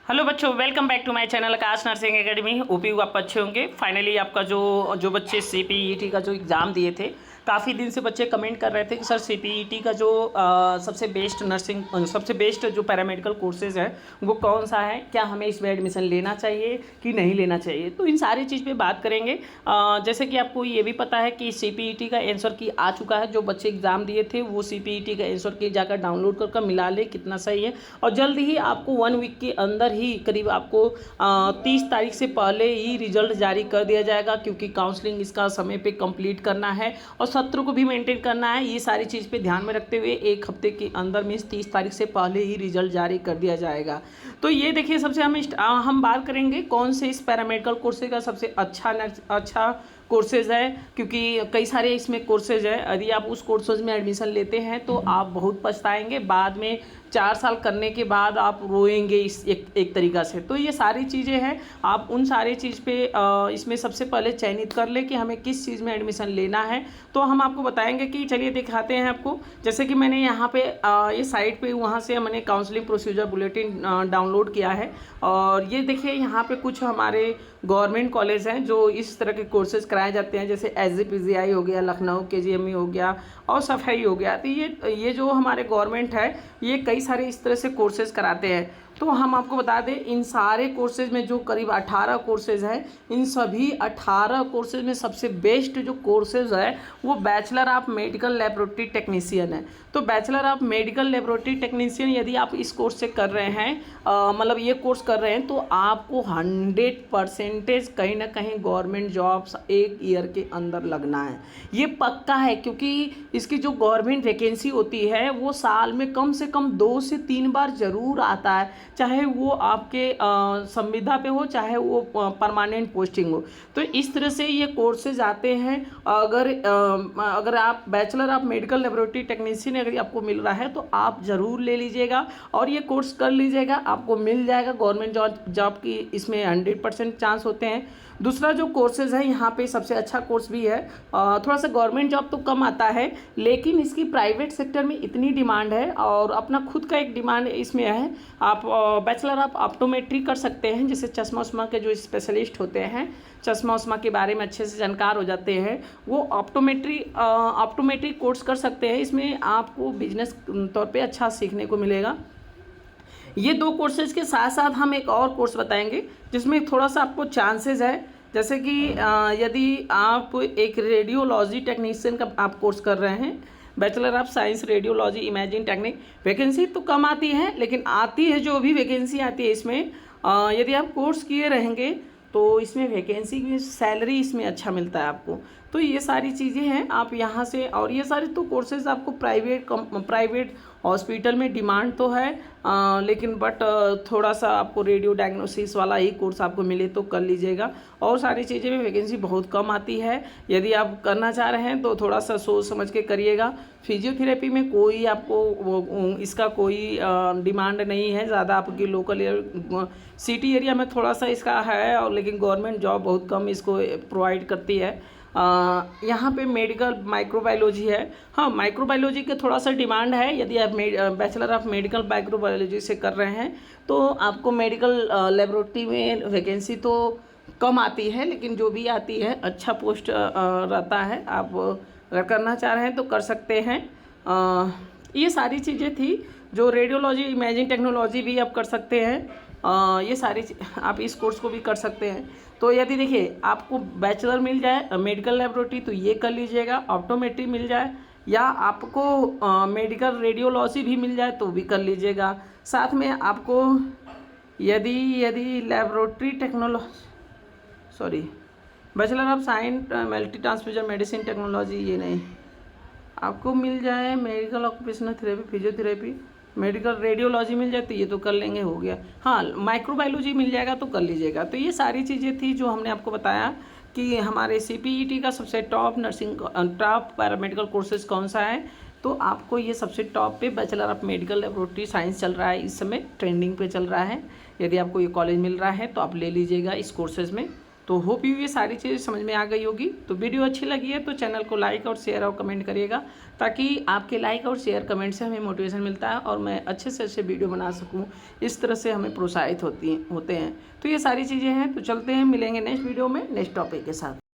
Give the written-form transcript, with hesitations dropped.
Hello बच्चों, welcome back to my channel Akash nursing academy. ओपीयू आप अच्छे होंगे। फाइनली आपका जो बच्चे सीपीईटी का जो एग्ज़ाम दिए थे, काफ़ी दिन से बच्चे कमेंट कर रहे थे कि सर सीपीईटी का जो सबसे बेस्ट जो पैरामेडिकल कोर्सेज़ है वो कौन सा है, क्या हमें इसमें एडमिशन लेना चाहिए कि नहीं लेना चाहिए। तो इन सारी चीज़ पे बात करेंगे। जैसे कि आपको ये भी पता है कि सीपीईटी का आंसर की आ चुका है। जो बच्चे एग्ज़ाम दिए थे वो सीपीईटी का आंसर की जाकर डाउनलोड कर मिला ले, कितना सही है। और जल्द ही आपको 1 वीक के अंदर ही करीब आपको 30 तारीख से पहले ही रिजल्ट जारी कर दिया जाएगा, क्योंकि काउंसलिंग इसका समय पे कंप्लीट करना है और सत्र को भी मेंटेन करना है। ये सारी चीज़ पे ध्यान में रखते हुए 1 हफ्ते के अंदर मीन्स 30 तारीख से पहले ही रिजल्ट जारी कर दिया जाएगा। तो ये देखिए, सबसे हम बात करेंगे कौन से इस पैरामेडिकल कोर्स का सबसे अच्छा कोर्सेज़ है, क्योंकि कई सारे इसमें कोर्सेज है। यदि आप उस कोर्सेज में एडमिशन लेते हैं तो आप बहुत पछताएंगे। बाद में 4 साल करने के बाद आप रोएंगे इस एक तरीक़ा से। तो ये सारी चीज़ें हैं, आप उन सारी चीज़ पे इसमें सबसे पहले चयनित कर ले कि हमें किस चीज़ में एडमिशन लेना है। तो हम आपको बताएंगे कि चलिए दिखाते हैं आपको। जैसे कि मैंने यहाँ पे ये साइट पे वहाँ से मैंने काउंसलिंग प्रोसीजर बुलेटिन डाउनलोड किया है। और ये देखिए, यहाँ पे कुछ हमारे गवर्नमेंट कॉलेज हैं जो इस तरह के कोर्सेज कराए जाते हैं, जैसे SGPGI हो गया, लखनऊ KGME हो गया और सफाई हो गया। तो ये जो हमारे गवर्नमेंट है, ये कई सारे इस तरह से कोर्सेज कराते हैं। तो हम आपको बता दें, इन सारे कोर्सेज में जो करीब 18 कोर्सेज हैं, इन सभी 18 कोर्सेज में सबसे बेस्ट जो कोर्सेज है वो bachelor of medical laboratory technician है। तो bachelor of medical laboratory technician यदि आप इस कोर्स से कर रहे हैं, मतलब ये कोर्स कर रहे हैं, तो आपको 100% कहीं ना कहीं गवर्नमेंट जॉब्स 1 ईयर के अंदर लगना है। ये पक्का है, क्योंकि इसकी जो गवर्नमेंट वैकेंसी होती है वो साल में कम से कम 2 से 3 बार ज़रूर आता है, चाहे वो आपके संविदा पे हो, चाहे वो परमानेंट पोस्टिंग हो। तो इस तरह से ये कोर्सेज आते हैं। अगर आप bachelor of medical laboratory technician अगर आपको मिल रहा है तो आप ज़रूर ले लीजिएगा और ये कोर्स कर लीजिएगा, आपको मिल जाएगा। गवर्नमेंट जॉब की इसमें 100% चांस होते हैं। दूसरा जो कोर्सेज है, यहाँ पे सबसे अच्छा कोर्स भी है। थोड़ा सा गवर्नमेंट जॉब तो कम आता है, लेकिन इसकी प्राइवेट सेक्टर में इतनी डिमांड है और अपना खुद का एक डिमांड इसमें है। आप बैचलर ऑफ ऑप्टोमेट्री कर सकते हैं, जैसे चश्मा उश्मा के जो स्पेशलिस्ट होते हैं, चश्मा उश्मा के बारे में अच्छे से जानकार हो जाते हैं, वो ऑप्टोमेट्री कोर्स कर सकते हैं। इसमें आपको बिजनेस तौर पे अच्छा सीखने को मिलेगा। ये 2 कोर्सेज के साथ साथ हम एक और कोर्स बताएंगे जिसमें थोड़ा सा आपको चांसेस है। जैसे कि यदि आप एक रेडियोलॉजी टेक्नीशियन का आप कोर्स कर रहे हैं, bachelor of science radiology imaging technique, vacancy तो कम आती है, लेकिन आती है जो भी वैकेंसी आती है इसमें, यदि आप कोर्स किए रहेंगे तो इसमें वैकेंसी की सैलरी इसमें अच्छा मिलता है आपको। तो ये सारी चीज़ें हैं आप यहाँ से। और ये सारे तो कोर्सेज आपको प्राइवेट हॉस्पिटल में डिमांड तो है, लेकिन बट थोड़ा सा आपको रेडियो डायग्नोसिस वाला ही कोर्स आपको मिले तो कर लीजिएगा। और सारी चीज़ें में वैकेंसी बहुत कम आती है। यदि आप करना चाह रहे हैं तो थोड़ा सा सोच समझ के करिएगा। फिजियोथेरेपी में कोई आपको इसका कोई डिमांड नहीं है ज़्यादा, आपकी लोकल सिटी एरिया में थोड़ा सा इसका है, और लेकिन गवर्नमेंट जॉब बहुत कम इसको प्रोवाइड करती है। यहाँ पे मेडिकल माइक्रोबायोलॉजी है। हाँ, माइक्रोबायोलॉजी के थोड़ा सा डिमांड है। यदि आप बैचलर ऑफ मेडिकल माइक्रोबायोलॉजी से कर रहे हैं तो आपको मेडिकल लेबोरेटरी में वैकेंसी तो कम आती है, लेकिन जो भी आती है अच्छा पोस्ट रहता है। आप अगर करना चाह रहे हैं तो कर सकते हैं। ये सारी चीज़ें थी। जो रेडियोलॉजी इमेजिंग टेक्नोलॉजी भी आप कर सकते हैं। ये सारी आप इस कोर्स को भी कर सकते हैं। तो यदि देखिए आपको बैचलर मिल जाए मेडिकल लेबोरेटरी तो ये कर लीजिएगा, ऑप्टोमेट्री मिल जाए, या आपको मेडिकल रेडियोलॉजी भी मिल जाए तो भी कर लीजिएगा। साथ में आपको यदि laboratory bachelor of science multi transfusion medicine technology, ये नहीं, आपको मिल जाए medical occupational therapy, physiotherapy, medical radiology मिल जाए तो ये तो कर लेंगे, हो गया। हाँ, माइक्रोबायोलॉजी मिल जाएगा तो कर लीजिएगा। तो ये सारी चीज़ें थी जो हमने आपको बताया कि हमारे सीपीईटी का सबसे टॉप पैरामेडिकल कोर्सेज कौन सा है। तो आपको ये सबसे टॉप पे bachelor of medical laboratory science चल रहा है, इस समय ट्रेंडिंग पे चल रहा है। यदि आपको ये कॉलेज मिल रहा है तो आप ले लीजिएगा इस कोर्सेज में। तो होप यू ये सारी चीज़ें समझ में आ गई होगी। तो वीडियो अच्छी लगी है तो चैनल को लाइक और शेयर और कमेंट करिएगा, ताकि आपके लाइक और शेयर कमेंट से हमें मोटिवेशन मिलता है और मैं अच्छे से अच्छे वीडियो बना सकूं। इस तरह से हमें प्रोत्साहित होते हैं। तो ये सारी चीज़ें हैं। तो चलते हैं, मिलेंगे नेक्स्ट वीडियो में नेक्स्ट टॉपिक के साथ।